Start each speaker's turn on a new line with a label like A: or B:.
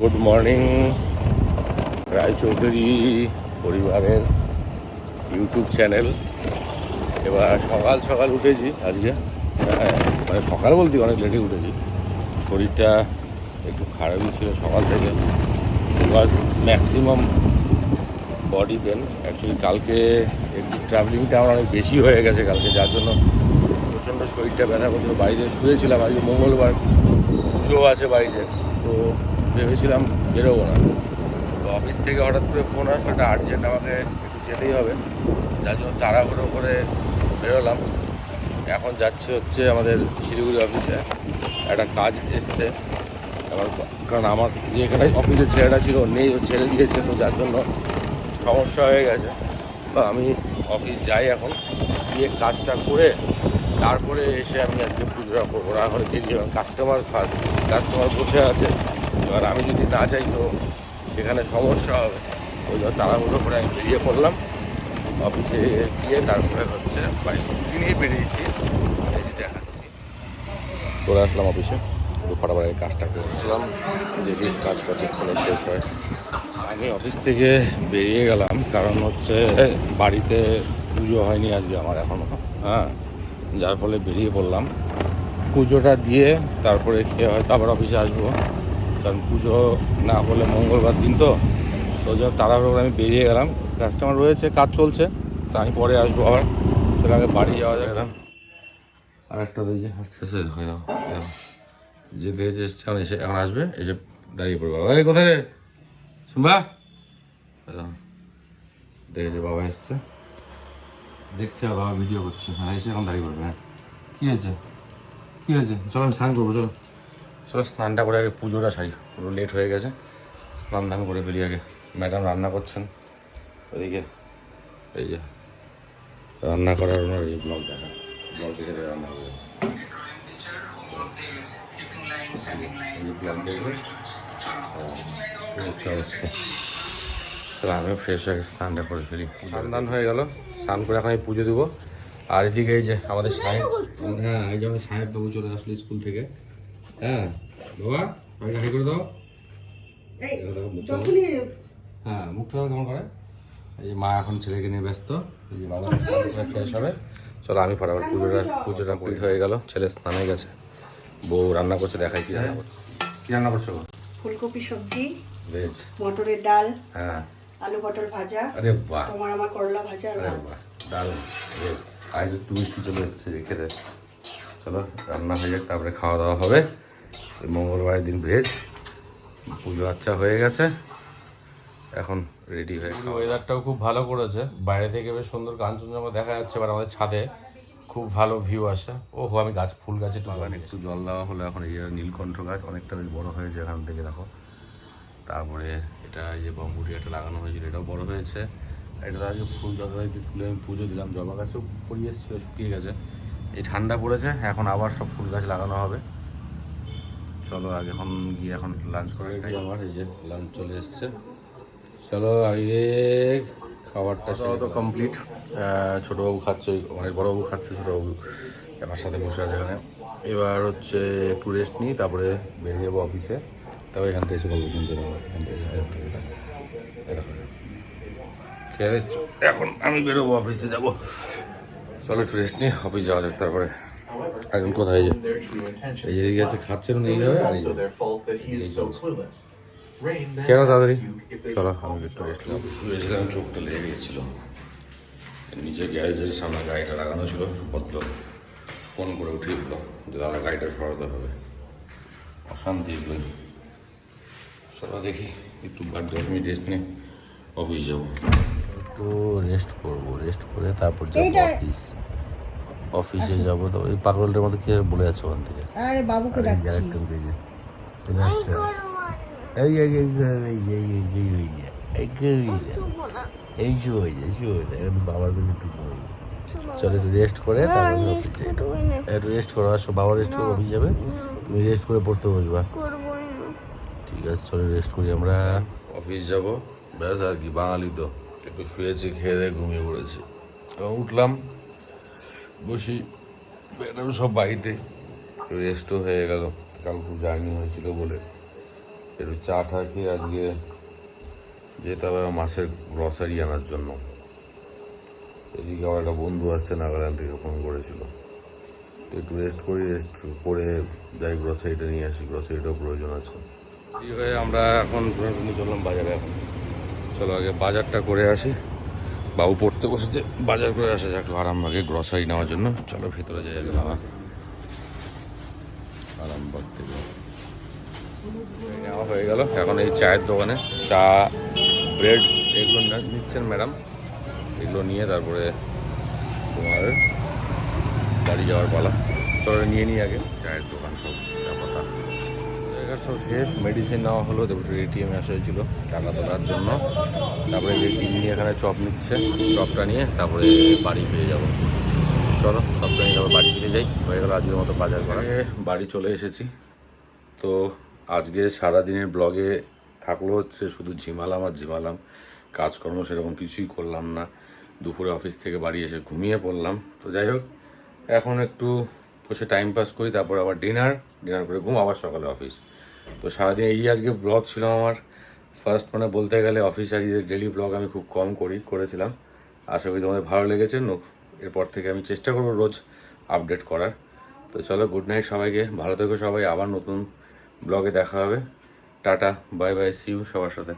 A: Good morning Roychowdhury পরিবারের YouTube channel. এবার সকাল সকাল উঠেছি আজকে, মানে সকাল বলতে অনেক লেটে উঠেছি। শরীরটা একটু খারাপই ছিল সকাল থেকে, because maximum body pain. Actually কালকে একটু ট্রাভেলিংটা আমার অনেক বেশি হয়ে গেছে কালকে, যার জন্য প্রচণ্ড শরীরটা ব্যথা করছিল। বাড়িতে শুয়েছিলাম, আজকে মঙ্গলবার, পুজো আছে বাড়িতে, তো ভেবেছিলাম বেরোবো না। তো অফিস থেকে হঠাৎ করে ফোন আসলো, একটা আর্জেন্ট, আমাকে একটু যেতেই হবে, যার জন্য তাড়াহুড়ো করে বেরোলাম। এখন যাচ্ছে হচ্ছে আমাদের শিলিগুড়ি অফিসে, একটা কাজ এসছে আমার, কারণ আমার যেখানে অফিসের ছেলেটা ছিল নেই, ও ছেড়ে দিয়েছে, তো যার জন্য সমস্যা হয়ে গেছে। তো আমি অফিস যাই এখন, গিয়ে কাজটা করে তারপরে এসে আমি আজকে পুজোটা করবো। না হলে দেখি কাস্টমার বসে আছে, এবার আমি যদি না যাই তো সেখানে সমস্যা হবে। ওই জন্য তাড়াহুড়ো করে আমি বেরিয়ে পড়লাম। অফিসে গিয়ে তারপরে হচ্ছে বাইক নিয়ে বেরিয়েছি, এই যে দেখাচ্ছি। চলে আসলাম অফিসে, তো ফটাফট কাজটা করছিলাম, দেখি কাজ কতক্ষণে শেষ হয়। আমি অফিস থেকে বেরিয়ে গেলাম, কারণ হচ্ছে বাড়িতে পুজো হয়নি আজকে আমার এখনও, হ্যাঁ, যার ফলে বেরিয়ে পড়লাম। পুজোটা দিয়ে তারপরে খেয়ে হয়তো আবার অফিসে আসবো, কারণ পুজো না হলে মঙ্গলবার দিন তো। তো যা তাড়াহুড়ো করে আমি বেরিয়ে গেলাম, কাস্টমার রয়েছে, কাজ চলছে, তা আমি পরে আসবো আবার। সেটা আগে বাড়ি যাওয়া গেলাম। আর একটা দিয়েছে আসতেছে, যে দিয়েছে এখন এসে, এখন আসবে, এসে দাঁড়িয়ে পড়বে। বাবা এই কোথায় রে শুনবা, দেখেছে বাবা এসছে, দেখছে আর বাবা ভিডিও করছে, হ্যাঁ এসে এখন দাঁড়িয়ে পড়বে। হ্যাঁ কী হয়েছে, কী হয়েছে, চলো আমি স্নান করবো, চলো চলো স্নানটা করে আগে পুজোটা সারি, পুরো লেট হয়ে গেছে, স্নান ধান করে ফেলি আগে। ম্যাডাম রান্না করছেন ওদিকে, এই যে রান্না করার ওনার এই ব্লগ দেখে রান্না করবে, তাহলে আমিও ফ্রেশ হয়ে স্নানটা করে ফেলি। স্নান হয়ে গেল, স্নান করে এখন আমি পুজো দেবো। আর এদিকে এই যে আমাদের সাহেব, হ্যাঁ এই যে আমাদের সাহেব বাবু চলে আসলো স্কুল থেকে। হ্যাঁ বাবা আমি হাই করে দাও, হ্যাঁ মুখটা কেমন করে। এই যে মা এখন ছেলেকে নিয়ে ব্যস্ত, এই যে বাবা ফ্রেশ হবে। চলো আমি ফটাফট পুজোটা কমপ্লিট হয়ে গেল, ছেলে স্নানে গেছে, বউ রান্না করছে, দেখাই কি রান্না করছে। কি রান্না করছো?
B: ফুলকপি সবজি,
A: ভেজ,
B: মটরের ডাল,
A: হ্যাঁ
B: আলু পটল ভাজা,
A: আরে বাহ,
B: তোমার আমার করলা ভাজা।
A: আরে বাহ দারুণ ভেজ। আজ একটু মিষ্টি চলে এসছে খেতে। চলো রান্না হয়ে যাক, তারপরে খাওয়া দাওয়া হবে। মঙ্গলবারের দিন ভেজ, পুজো আচ্ছা হয়ে গেছে, এখন রেডি হয়ে। ওয়েদারটাও খুব ভালো করেছে, বাইরে থেকে বেশ সুন্দর কাঞ্চনজঙ্ঘা দেখা যাচ্ছে। এবার আমাদের ছাদে খুব ভালো ভিউ আসে। ওহো আমি ফুল গাছে একটু জল দেওয়া হলো। এখন এই নীলকণ্ঠ গাছ অনেকটা বেশ বড় হয়েছে, এখান থেকে দেখো। তারপরে এটা এই যে বম্বুটি একটা লাগানো হয়েছিল, এটাও বড় হয়েছে। এটা আজকে ফুল তুলে আমি পুজো দিলাম, জবা গাছেও পড়িয়ে এসেছিলো, শুকিয়ে গেছে। এই ঠান্ডা পড়েছে, এখন আবার সব ফুল গাছ লাগানো হবে। চলো আগে এখন গিয়ে এখন লাঞ্চ করে খাই। আমার এই যে লাঞ্চ চলে এসছে, চলো আগে খাবারটা তো কমপ্লিট। ছোটোবাবু খাচ্ছে, অনেক বড়োবাবু খাচ্ছে, ছোটোবাবু আমার সাথে বসে আছে এখানে। এবার হচ্ছে একটু রেস্ট নিই, তারপরে বেরিয়ে যাবো অফিসে। তবে এখান থেকে এসে গল্প শুনতে যাবো, এখান থেকে খেয়ে এখন আমি বেরোবো, অফিসে যাবো। চলো একটু রেস্ট নিই, অফিস যাওয়া যাক। তারপরে এখন কোথায় যে এই যে গেছে খাচ্ছে না, এইভাবে কেন তাড়াতাড়ি। চলো আমি একটু রেস্ট নিলাম, ভেবেছিলাম চোখটা লেগে গিয়েছিল। নিচে গ্যারেজের সামনে গাড়িটা লাগানো ছিল, ভদ্র ফোন করে উঠিয়ে দিল যে দাদা গাড়িটা সরাতে হবে। অশান্তি এগুলো। চলো দেখি একটু 10 মিনিট রেস্ট নিয়ে অফিস যাবো। একটু রেস্ট করবো, রেস্ট করে তারপর যাবো অফিসে যাবো। তো এই পাগলটার মতো কি বলে যাচ্ছে ওখান থেকে,
B: আরে বাবুকে ডাকছি।
A: চলে আসছে, এই এই এই বাবার কাছে একটু করবো। চলো একটু রেস্ট করে তারপরে একটু রেস্ট করো, আসো বাবা রেস্ট করে অফিস যাবে, তুমি রেস্ট করে পড়তে বসবা। ঠিক আছে চলো রেস্ট করি, আমরা অফিস যাব। ব্যাস আর কি, বাঙালি তো একটু শুয়েছি, খেয়ে দিয়ে ঘুমিয়ে পড়েছি। এবং উঠলাম, বসি, ম্যাডাম সব বাড়িতে, রেস্টও হয়ে গেল, কাল খুব জার্নি হয়েছিল বলে একটু চা টা খেয়ে আজকে যেতে হবে মাছের গ্রসারি আনার জন্য। এদিকে আমার একটা বন্ধু আসছে নাগাল্যান্ড থেকে, ফোন করেছিল। তো একটু রেস্ট করি, রেস্ট করে যাই গ্রসারিটা নিয়ে আসি, গ্রসারিটাও প্রয়োজন আছে। এই হয়ে আমরা এখন নিয়ে চললাম বাজারে। এখন চলো আগে বাজারটা করে আসি। বাবু পড়তে বসেছে, বাজার করে আসা যাক আরাম লাগে গ্রসারি নেওয়ার জন্য। চলো ভেতরে যাই আগে। আরামবাগ থেকে নেওয়া হয়ে গেল। এখন এই চায়ের দোকানে চা, ব্রেড এগুলো নিচ্ছেন ম্যাডাম। এগুলো নিয়ে তারপরে তোমার বাড়ি যাওয়ার পালা। চলো নিয়ে নিই আগে চায়ের দোকান, সব কথা জায়গার সব শেষ। মেডিসিন নেওয়া হলো, তারপরে এটিএমে আসা হয়েছিল টাকা তোলার জন্য। তারপরে যে দিদি এখানে চপ নিচ্ছে, চপটা নিয়ে তারপরে বাড়ি ফিরে যাবো। চলো চপটা নিয়ে তারপর বাড়ি ফিরে যাই। হয়ে গেল আজকের মতো বাজার করা। বাড়ি চলে এসেছি। তো আজকে সারাদিনের ব্লগে থাকলো হচ্ছে শুধু ঝিমালাম আর ঝিমালাম, কাজকর্ম সেরকম কিছুই করলাম না। দুপুরে অফিস থেকে বাড়ি এসে ঘুমিয়ে পড়লাম। তো যাই হোক, এখন একটু বসে টাইম পাস করি, তারপর আবার ডিনার করে ঘুম, আবার সকালে অফিস। তো সারাদিন এই আজকে ব্লগ ছিল আমার ফার্স্ট, মানে বলতে গেলে অফিসিয়ালি ডেলি ব্লগ আমি খুব কম করেছিলাম। আশা করি তোমাদের ভালো লেগেছে। এরপর থেকে আমি চেষ্টা করবো রোজ আপডেট করার। তো চলো, গুড নাইট সবাইকে, ভালো থেকো সবাই। আবার নতুন ব্লগে দেখা হবে। Tata, bye bye, see you সবার সাথে।